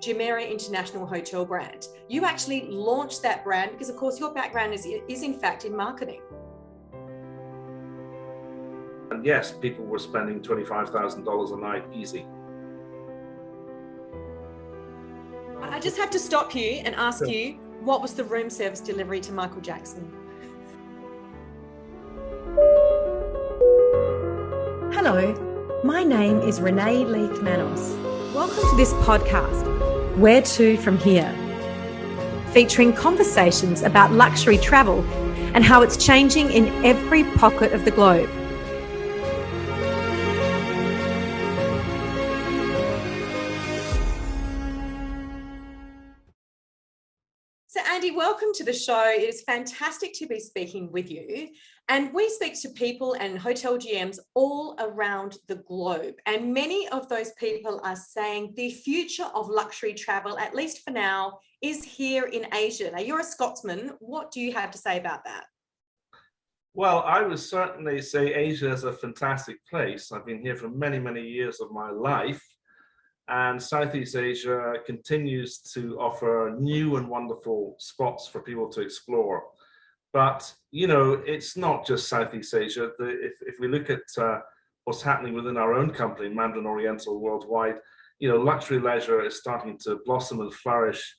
Jumirah International Hotel brand. You actually launched that brand because, of course, your background is in fact in marketing. And yes, people were spending $25,000 a night easy. I just have to stop you and ask you, what was the room service delivery to Michael Jackson? Hello, my name is Renee Leith Manos. Welcome to this podcast, Where To From Here, featuring conversations about luxury travel and how it's changing in every pocket of the globe. So Andy, welcome to the show. It is fantastic to be speaking with you. And we speak to people and hotel GMs all around the globe. And many of those people are saying the future of luxury travel, at least for now, is here in Asia. Now, you're a Scotsman. What do you have to say about that? Well, I would certainly say Asia is a fantastic place. I've been here for many, many years of my life. And Southeast Asia continues to offer new and wonderful spots for people to explore. But, you know, it's not just Southeast Asia. If we look at what's happening within our own company, Mandarin Oriental worldwide, you know, luxury leisure is starting to blossom and flourish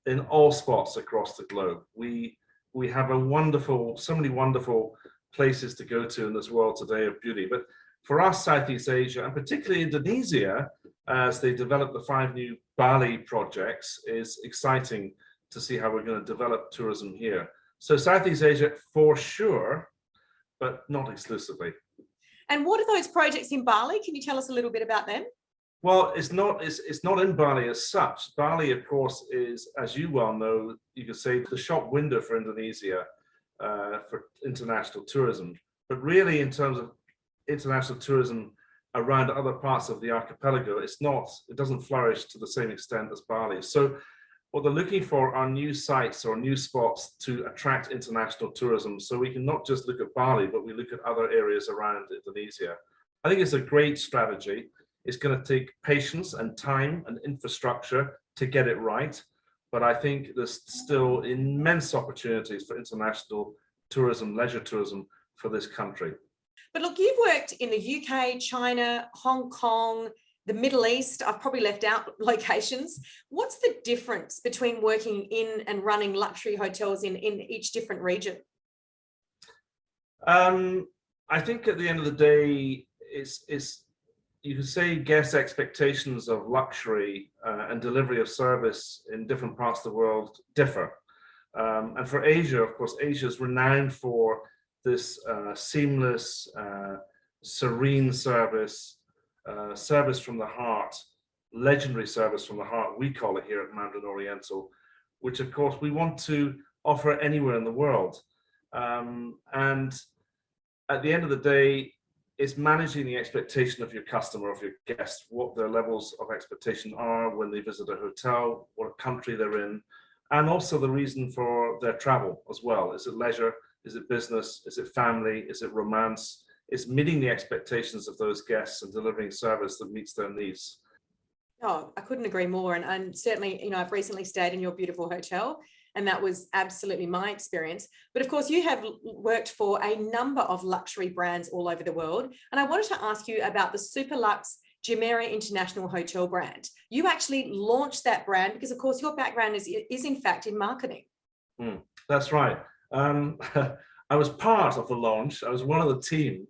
in all spots across the globe. We have so many wonderful places to go to in this world today of beauty. But for us, Southeast Asia, and particularly Indonesia, as they develop the 5 new Bali projects, is exciting to see how we're going to develop tourism here. So Southeast Asia for sure, but not exclusively. And what are those projects in Bali? Can you tell us a little bit about them? Well, it's not in Bali as such. Bali, of course, is, as you well know, you could say the shop window for Indonesia for international tourism. But really, in terms of international tourism around other parts of the archipelago, it doesn't flourish to the same extent as Bali. So what they're looking for are new sites or new spots to attract international tourism. So we can not just look at Bali, but we look at other areas around Indonesia. I think it's a great strategy. It's going to take patience and time and infrastructure to get it right. But I think there's still immense opportunities for international tourism, leisure tourism for this country. But look, you've worked in the UK, China, Hong Kong, the Middle East. I've probably left out locations. What's the difference between working in and running luxury hotels in each different region? I think at the end of the day, you could say guest expectations of luxury and delivery of service in different parts of the world differ. And for Asia, of course, Asia is renowned for this seamless, serene service, service from the heart, legendary service from the heart, we call it here at Mandarin Oriental, which of course we want to offer anywhere in the world. And at the end of the day, it's managing the expectation of your customer, of your guest, what their levels of expectation are when they visit a hotel, what country they're in, and also the reason for their travel as well. Is it leisure? Is it business? Is it family? Is it romance? It's meeting the expectations of those guests and delivering service that meets their needs. Oh, I couldn't agree more. And certainly, you know, I've recently stayed in your beautiful hotel, and that was absolutely my experience. But of course, you have worked for a number of luxury brands all over the world. And I wanted to ask you about the super luxe Jumirah International Hotel brand. You actually launched that brand because, of course, your background is in fact in marketing. That's right. I was part of the launch. I was one of the team.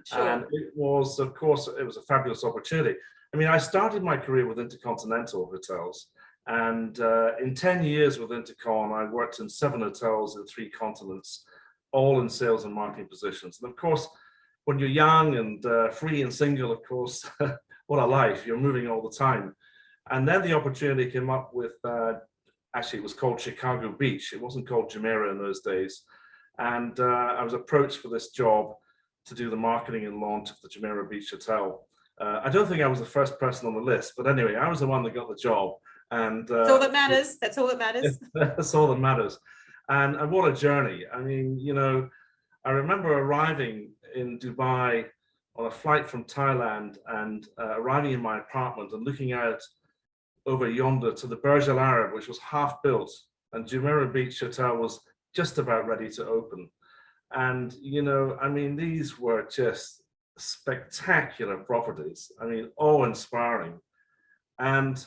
Sure. And it was, of course, it was a fabulous opportunity. I mean, I started my career with Intercontinental Hotels. And in 10 years with Intercon, I worked in 7 hotels in 3 continents, all in sales and marketing positions. And of course, when you're young and free and single, of course, what a life, you're moving all the time. And then the opportunity came up with, actually it was called Chicago Beach. It wasn't called Jumirah in those days. And I was approached for this job to do the marketing and launch of the Jumirah Beach Hotel. I don't think I was the first person on the list, but anyway, I was the one that got the job. And that's all that matters. That's all that matters. That's all that matters. And what a journey. I mean, you know, I remember arriving in Dubai on a flight from Thailand and arriving in my apartment and looking out over yonder to the Burj Al Arab, which was half built, and Jumirah Beach Hotel was just about ready to open. And, you know, I mean, these were just spectacular properties. I mean, awe-inspiring. And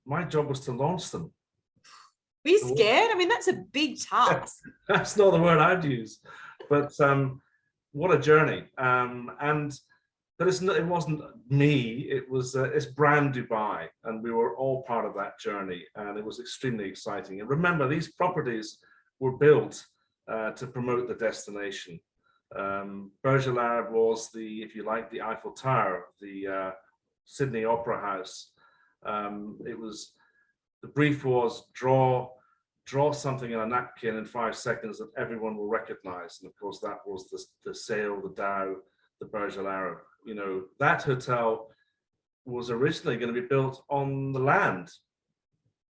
my job was to launch them. Were you scared? I mean, that's a big task. That's not the word I'd use, but what a journey. But it wasn't me. It's brand Dubai, and we were all part of that journey, and it was extremely exciting. And remember, these properties were built to promote the destination. Burj Al Arab was if you like, the Eiffel Tower, the Sydney Opera House. The brief was draw something in a napkin in 5 seconds that everyone will recognize. And of course, that was the Sail, the Dow, the Burj Al Arab. You know, that hotel was originally going to be built on land.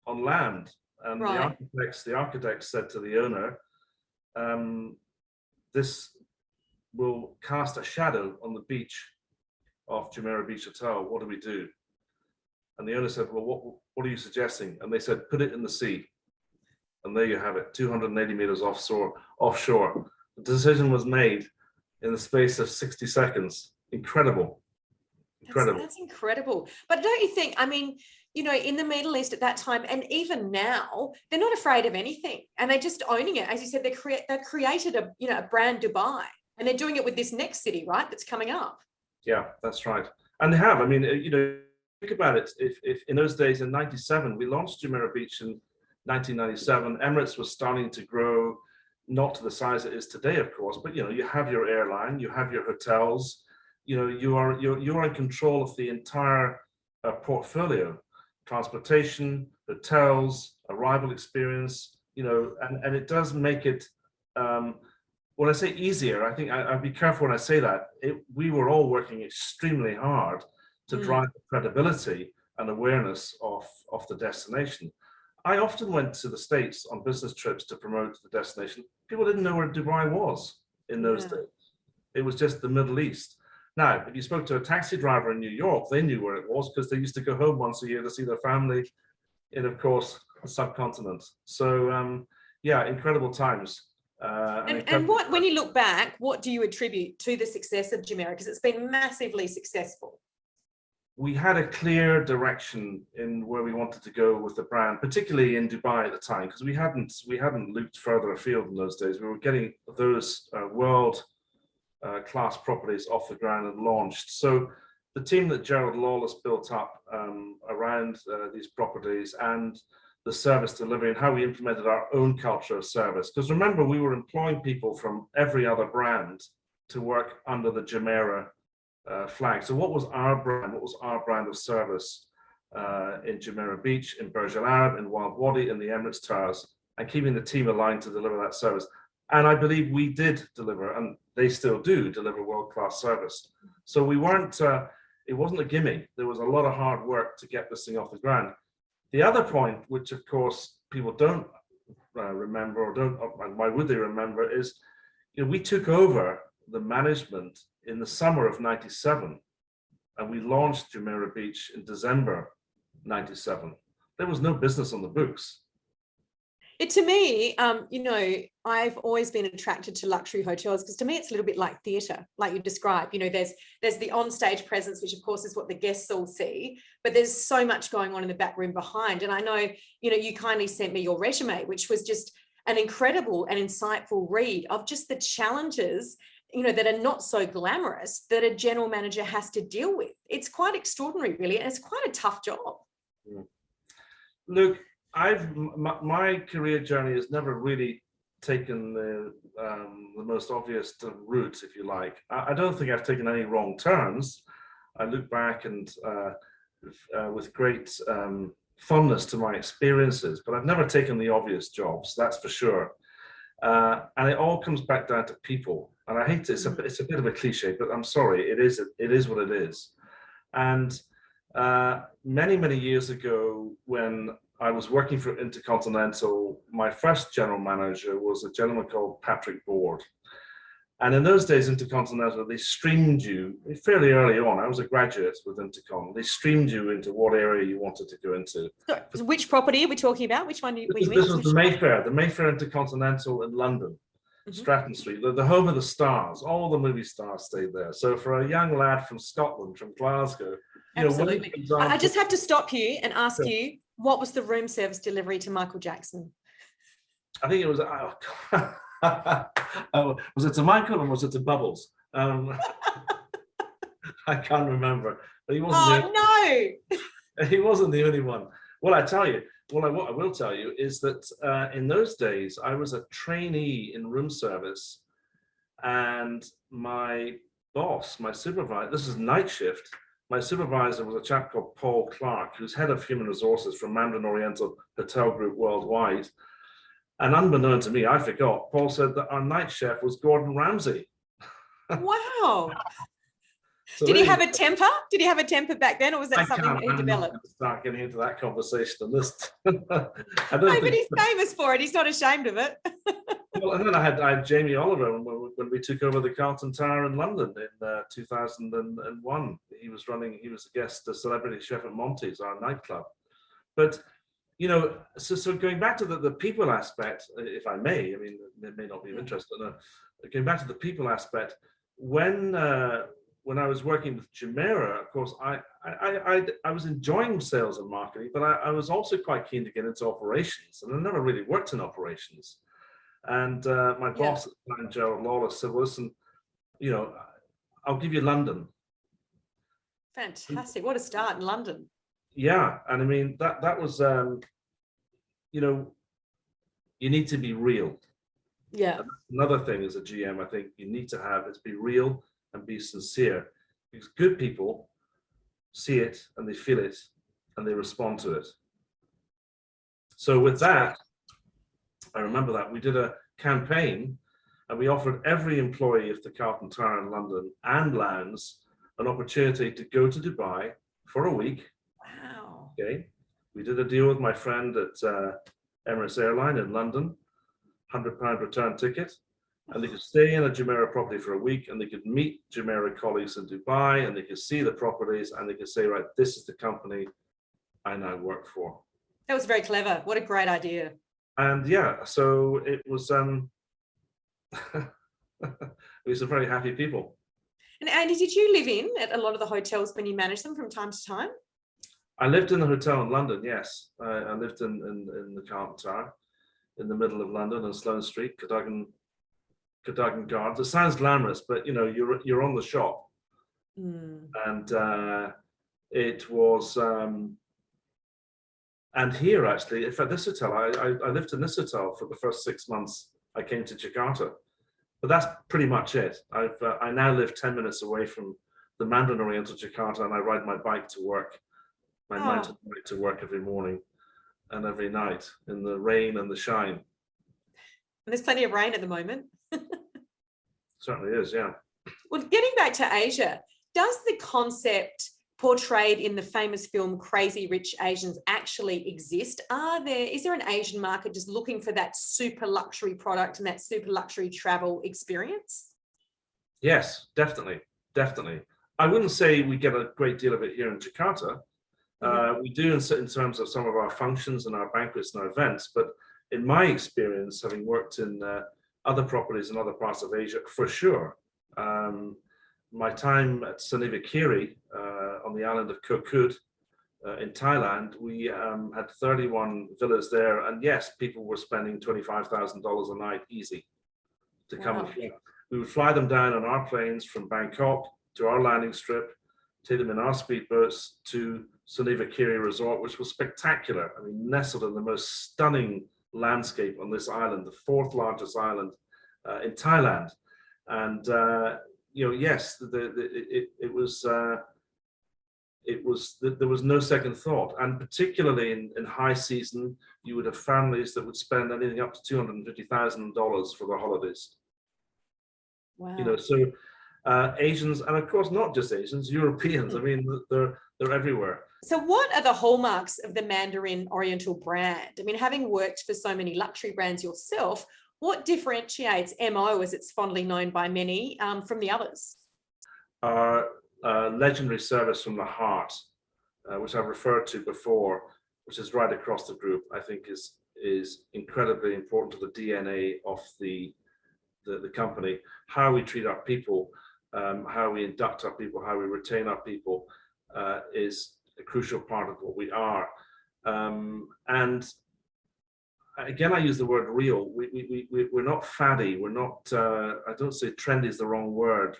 And right. The architects said to the owner, this will cast a shadow on the beach of Jumirah Beach Hotel. What do we do? And the owner said, well, what are you suggesting? And they said, put it in the sea. And there you have it, 280 meters offshore. The decision was made in the space of 60 seconds. Incredible. That's incredible. But don't you think, I mean, you know, in the Middle East at that time, and even now, they're not afraid of anything, and they're just owning it. As you said, they've created a brand Dubai, and they're doing it with this next city, right, that's coming up. Yeah, that's right. And they have. I mean, you know, think about it. If in those days in '97, we launched Jumirah Beach in 1997. Emirates was starting to grow, not to the size it is today, of course, but you know, you have your airline, you have your hotels, you know, you're in control of the entire portfolio, transportation, hotels, arrival experience, you know, and it does make it, when I say easier, I think I'd be careful when I say that. We were all working extremely hard to drive the credibility and awareness of the destination. I often went to the States on business trips to promote the destination. People didn't know where Dubai was in those days. It was just the Middle East. Now, if you spoke to a taxi driver in New York, they knew where it was because they used to go home once a year to see their family in, of course, the subcontinent. So, yeah, incredible times. And what, when you look back, what do you attribute to the success of Jumirah? Because it's been massively successful. We had a clear direction in where we wanted to go with the brand, particularly in Dubai at the time, because we hadn't looked further afield in those days. We were getting those world class properties off the ground and launched. So the team that Gerald Lawless built up around these properties and the service delivery and how we implemented our own culture of service. Because remember, we were employing people from every other brand to work under the Jumirah flag. So what was our brand? What was our brand of service in Jumirah Beach, in Burj Al Arab, in Wild Wadi, in the Emirates Towers, and keeping the team aligned to deliver that service. And I believe we did deliver, and they still do deliver world-class service. So we weren't, it wasn't a gimme. There was a lot of hard work to get this thing off the ground. The other point, which of course people don't remember, and why would they remember, is, you know, we took over the management in the summer of '97, and we launched Jumirah Beach in December '97. There was no business on the books. To me, you know, I've always been attracted to luxury hotels because to me it's a little bit like theatre, like you described. You know, there's the on-stage presence, which of course is what the guests all see, but there's so much going on in the back room behind. And I know, you know, you kindly sent me your resume, which was just an incredible and insightful read of just the challenges, you know, that are not so glamorous that a general manager has to deal with. It's quite extraordinary, really, and it's quite a tough job. Look, my career journey has never really taken the most obvious route, if you like. I don't think I've taken any wrong turns. I look back and with great fondness to my experiences, but I've never taken the obvious jobs, that's for sure. And it all comes back down to people. And I hate to, it's a bit of a cliche, but I'm sorry, it is what it is. And many years ago, when I was working for Intercontinental, my first general manager was a gentleman called Patrick Board. And in those days, Intercontinental, they streamed you fairly early on. I was a graduate with Intercon. They streamed you into what area you wanted to go into. So which property are we talking about? Which one were you in? This was the Mayfair Intercontinental in London, Stratton Street, the home of the stars. All the movie stars stayed there. So for a young lad from Scotland, from Glasgow, absolutely. I just have to stop you and ask you, what was the room service delivery to Michael Jackson? I think it was. Was it to Michael or was it to Bubbles? I can't remember. But he wasn't. He wasn't the only one. Well, I tell you. What I will tell you is that in those days, I was a trainee in room service, and my boss, my supervisor. This is night shift. My supervisor was a chap called Paul Clark, who's head of human resources from Mandarin Oriental Hotel Group worldwide. And unbeknown to me, I forgot, Paul said that our night chef was Gordon Ramsay. Wow. So did he have a temper? Did he have a temper back then, or was that something he developed? Start getting into that conversation on this. No, but he's famous for it. He's not ashamed of it. Well, and then I had Jamie Oliver when we took over the Carlton Tower in London in 2001. He was a guest, a celebrity chef at Monty's, our nightclub. But so going back to the people aspect, if I may, I mean, it may not be of interest, but going back to the people aspect, when I was working with Jumirah, of course, I was enjoying sales and marketing, but I was also quite keen to get into operations, and I never really worked in operations. And my boss at the time, Gerald Lawless, said, well, listen, I'll give you London. Fantastic. What a start in London. Yeah, and I mean that was you need to be real. Yeah. Another thing as a GM, I think you need to have is be real and be sincere, because good people see it and they feel it and they respond to it. So with that, I remember that we did a campaign and we offered every employee of the Carlton Tower in London and Lowndes an opportunity to go to Dubai for a week. Wow. Okay. We did a deal with my friend at Emirates Airline in London, £100 return ticket, and they could stay in a Jumirah property for a week, and they could meet Jumirah colleagues in Dubai, and they could see the properties, and they could say, right, this is the company I now work for. That was very clever. What a great idea. And yeah, so it was we were some very happy people. And Andy, did you live in at a lot of the hotels when you managed them from time to time? I lived in a hotel in London, yes. I lived in the Carlton Tower, in the middle of London on Sloane Street, Cadogan Gardens. It sounds glamorous, but you're on the shop. And it was and here actually, if at this hotel, I lived in this hotel for the first 6 months I came to Jakarta. But that's pretty much it. I now live 10 minutes away from the Mandarin Oriental Jakarta, and I ride my bike to work, my mountain bike to work every morning and every night in the rain and the shine. And there's plenty of rain at the moment. Certainly is, yeah. Well, getting back to Asia, does the concept portrayed in the famous film Crazy Rich Asians actually exist? Is there an Asian market just looking for that super luxury product and that super luxury travel experience? Yes, definitely. I wouldn't say we get a great deal of it here in Jakarta. We do in terms of some of our functions and our banquets and our events, but in my experience, having worked in other properties in other parts of Asia, for sure, my time at Sanivakiri on the island of Koh Kood in Thailand, we had 31 villas there, and yes, people were spending $25,000 a night easy to come and fly. We would fly them down on our planes from Bangkok to our landing strip, take them in our speedboats to Sanivakiri Resort, which was spectacular. I mean, nestled in the most stunning landscape on this island, the fourth largest island in Thailand. And yes, there was no second thought, and particularly in high season, you would have families that would spend anything up to $250,000 for their holidays. Wow. So Asians, and of course not just Asians, Europeans. I mean, they're everywhere. So what are the hallmarks of the Mandarin Oriental brand? I mean, having worked for so many luxury brands yourself, What differentiates MO, as it's fondly known by many, from the others? Our legendary service from the heart, which I've referred to before, which is right across the group, I think is incredibly important to the DNA of the company. How we treat our people, how we induct our people, how we retain our people is a crucial part of what we are. And again, I use the word real. We're not faddy. We're not, I don't say trendy is the wrong word.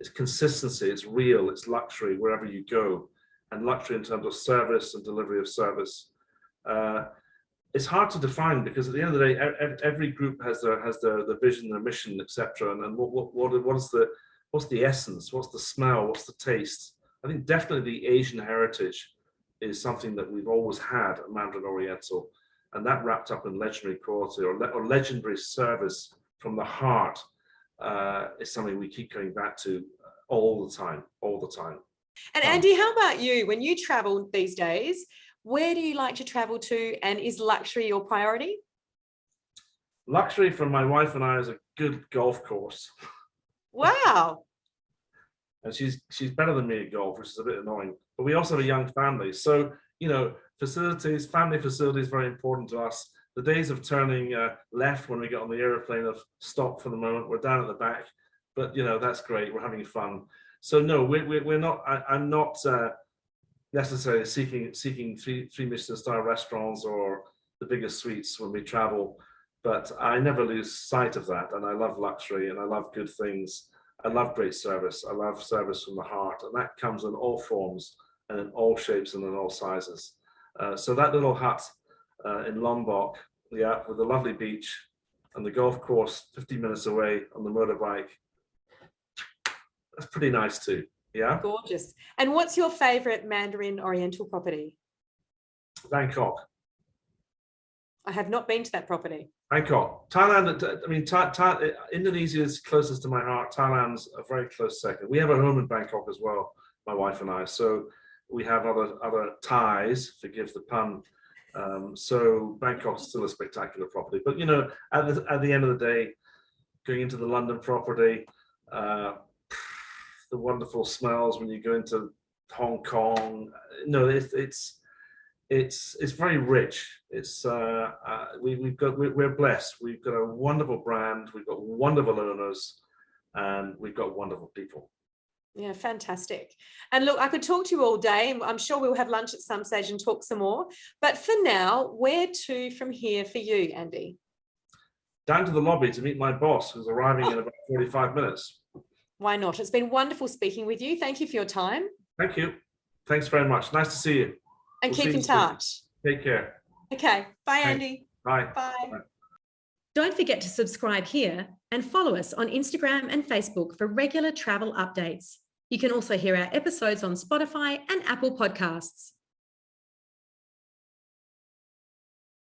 It's consistency, it's real, it's luxury wherever you go. And luxury in terms of service and delivery of service. It's hard to define because at the end of the day, every group has the vision, their mission, etc. And what's the essence? What's the smell? What's the taste? I think definitely the Asian heritage is something that we've always had at Mandarin Oriental, and that wrapped up in legendary quality or legendary service from the heart is something we keep going back to all the time. And Andy, how about you? When you travel these days, where do you like to travel to, and is luxury your priority? Luxury for my wife and I is a good golf course. Wow. And she's better than me at golf, which is a bit annoying. But we also have a young family. So, family facilities, very important to us. The days of turning left when we get on the airplane have stopped for the moment. We're down at the back, but that's great. We're having fun. So no, we're not. I'm not necessarily seeking three Michelin star restaurants or the biggest suites when we travel, but I never lose sight of that. And I love luxury, and I love good things. I love great service. I love service from the heart, and that comes in all forms and in all shapes and in all sizes. So that little hut in Lombok, with the lovely beach and the golf course 50 minutes away on the motorbike, that's pretty nice too. Yeah. Gorgeous. And what's your favorite Mandarin Oriental property? Bangkok. I have not been to that property. Bangkok. Thailand, I mean, Indonesia is closest to my heart. Thailand's a very close second. We have a home in Bangkok as well, my wife and I. So we have other ties, forgive the pun. So Bangkok's still a spectacular property. But, at the end of the day, going into the London property, the wonderful smells when you go into Hong Kong. No, it's very rich. We're blessed. We've got a wonderful brand. We've got wonderful owners, and we've got wonderful people. Yeah, fantastic. And look, I could talk to you all day, and I'm sure we'll have lunch at some stage and talk some more. But for now, where to from here for you, Andy? Down to the lobby to meet my boss, who's arriving in about 45 minutes. Why not? It's been wonderful speaking with you. Thank you for your time. Thank you. Thanks very much. Nice to see you. And keep in touch. Take care. Okay. Bye, Thanks. Andy. Bye. Bye. Bye. Don't forget to subscribe here and follow us on Instagram and Facebook for regular travel updates. You can also hear our episodes on Spotify and Apple Podcasts.